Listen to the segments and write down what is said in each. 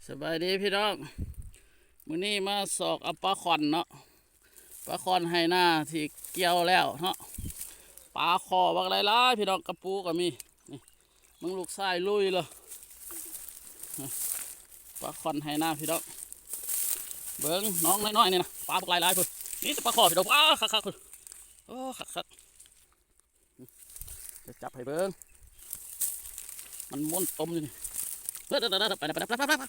สบายดีพี่น้องมื้อนี้มาสอกเอาปลาขอนเนาะปลาขอนให้หน้าที่เกี่ยวแล้วเนาะปลาคอบักหลายๆพี่น้องกระปูก็มีนี่มึงลูกชายลุยเลยปลาขอนให้หน้าพี่น้องเบิ้งน้องน้อยๆนี่นะปลาบักหลายๆพุ่นนี่จะปลาคอพี่น้องอ้าคักๆพุ่นโอ้คักๆจะจับให้เบิ้งมันม้วนต้มอยู่นี่ไปนั่นไปไปไปไป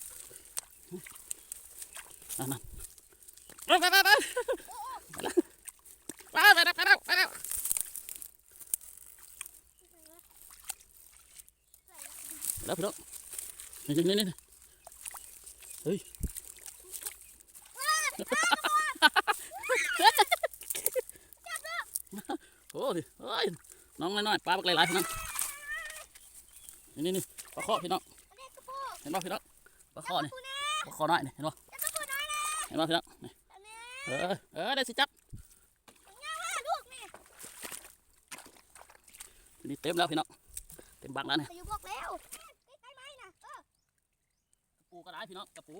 แล้วพี่น้องนี่เฮ้ยโอ้ยเฮ้ยน้องน้อยๆปลาบักหลายๆพี่น้องนี่ปลาข้อพี่น้องเห็นป่ะพี่น้องปลาข้อนี่ปลาข้อน้อยนี่เห็นป่ะเห็นป่ะพี่น้องได้สิจับนี่เต็มแล้วพี่น้องเต็มบังแล้วเนี่ยกระปูก็ได้พี่น้องกระปู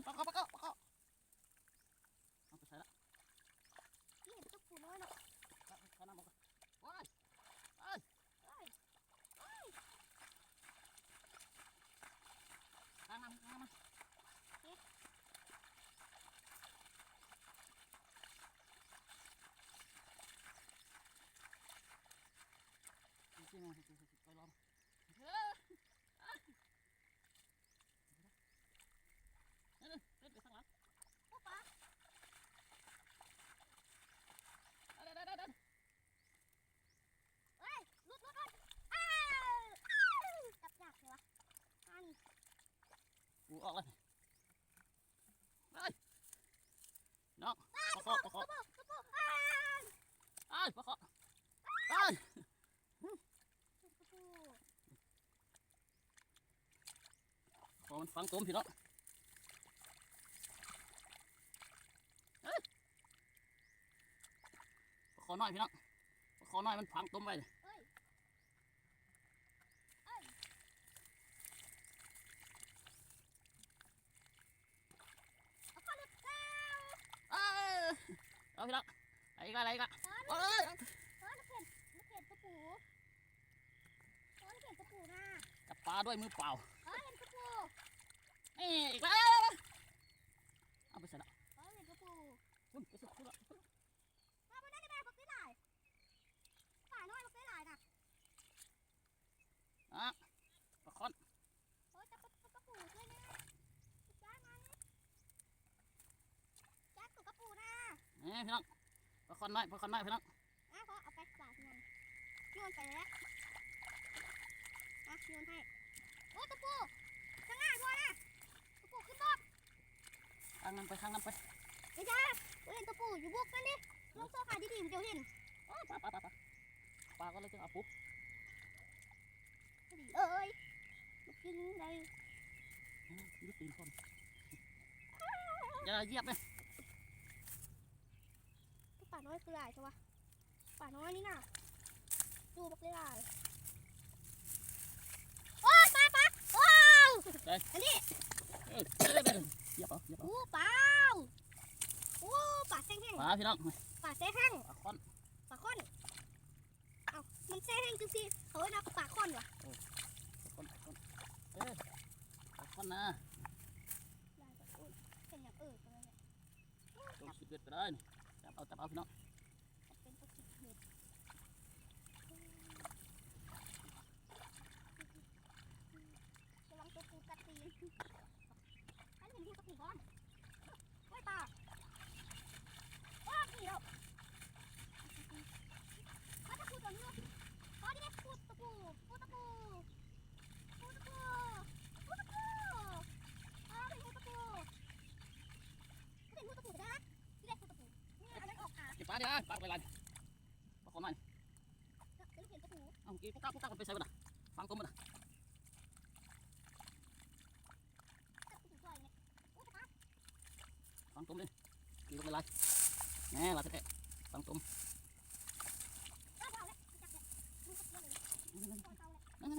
ปลาข้อเอาไปใส่ละข้าน้ำมันว้ายข้าน้ำไปลองไปข้างหลังปูออกเลยน้องปลาข้อปลาข้อมันฟังต้มพี่น้องขอหน่อยพี่น้องขอหน่อยมันฟังต้มไปเลยเอาพี่น้องอะไรกันจับปลาด้วยมือเปล่านี่อีกแล้วเอาไปใส่ละคุณไปสุดคุณละปลาคอนนี่พี่น้องปลาคอนน้อยพี่น้องเอาไปปลาโยนไปแล้วโยนให้โอ้ตะปูข้างหน้าพอนะตะปูขึ้นบกข้างนั้นไปไม่ใช่เห็นตะปูอยู่บกกันดิลงโซ่ขาดีๆมันจะเห็นปลาก็เลยจะเอาปุ๊บเอ้ยกินได้ยึดตีนคนอย่าเหยียบเลยป่าน้อยคือหลายใช่ปะป่าน้อยนี่น่ะดูบักเลยหลายโอ้ปลาโอ้อันนี้เหยียบโอ้ปลาโอ้ปลาแห้งปลาพี่น้องปลาแห้งปลาค่อนเอามันแห้งจริงๆเขาเรียกปลาค่อนวะปลาค่อนนะเป็นอย่างตัวสิบเอ็ดก็ได้จับเอาพี่น้องเป็นตัวสิบเอ็ดกำลังตัวปูกัดตีนให้เห็นที่ตะปูก่อนไม่ปลานี่เราตะปูตัวนี้พอดีไหมปูตะปูเป็นตะปูได้ที่เด็กปูตะปูนี่อันนั้นออกขาเก็บปลาดิปลาไปไรปลาขอนมันเห็นตะปูเอาเมื่อกี้พวกก้าคนไปใส่บ้านฟังต้มบ้านฟังต้มเลยกินลงไปไรแน่เราจะแกะฟังต้มนั่น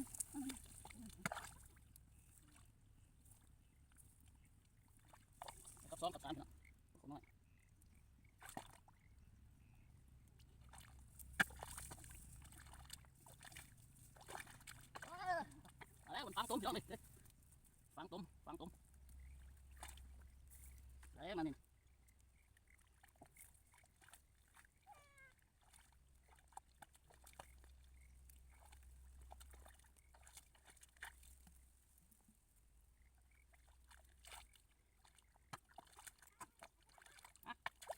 พี่น้องเลยฟังตุ้มเอ้ยมานี่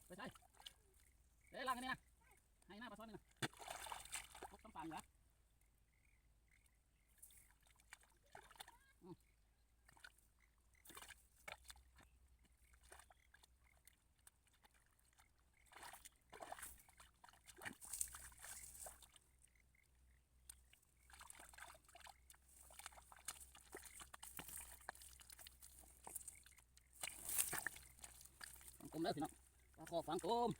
ไปใช่เอ้ยล้างกันนี่นะให้หน้าปลาซ้อนนี่นะพกต้องฟังเหรอฟังตุ้มแล้วพี่น้องปลาคอฟังตุ้ม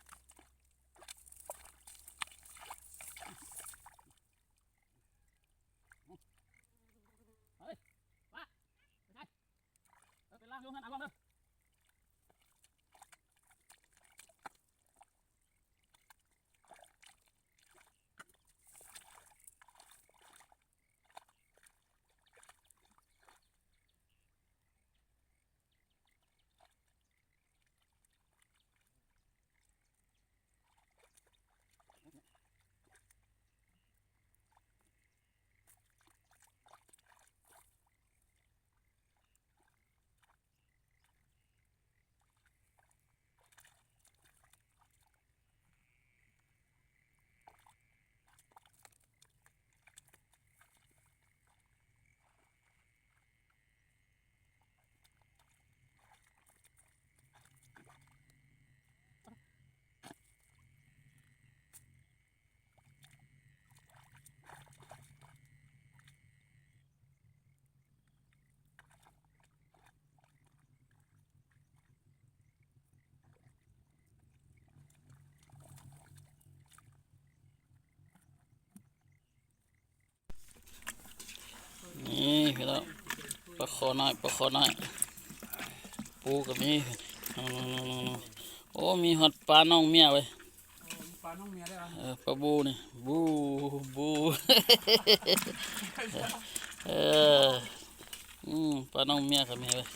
เฮ้ยปลาไปใช่ไปล้างอยู่งั้นเอาลองเด้อนี่พี่น้องปลาคอน้อยปูกับนี่โอ้มีหอดปลาน้องเมียเว้ย ปลาน้องเมียได้ไหม ปลาบูนี่บู เออปลาน้องเมียกับเมียเว้ย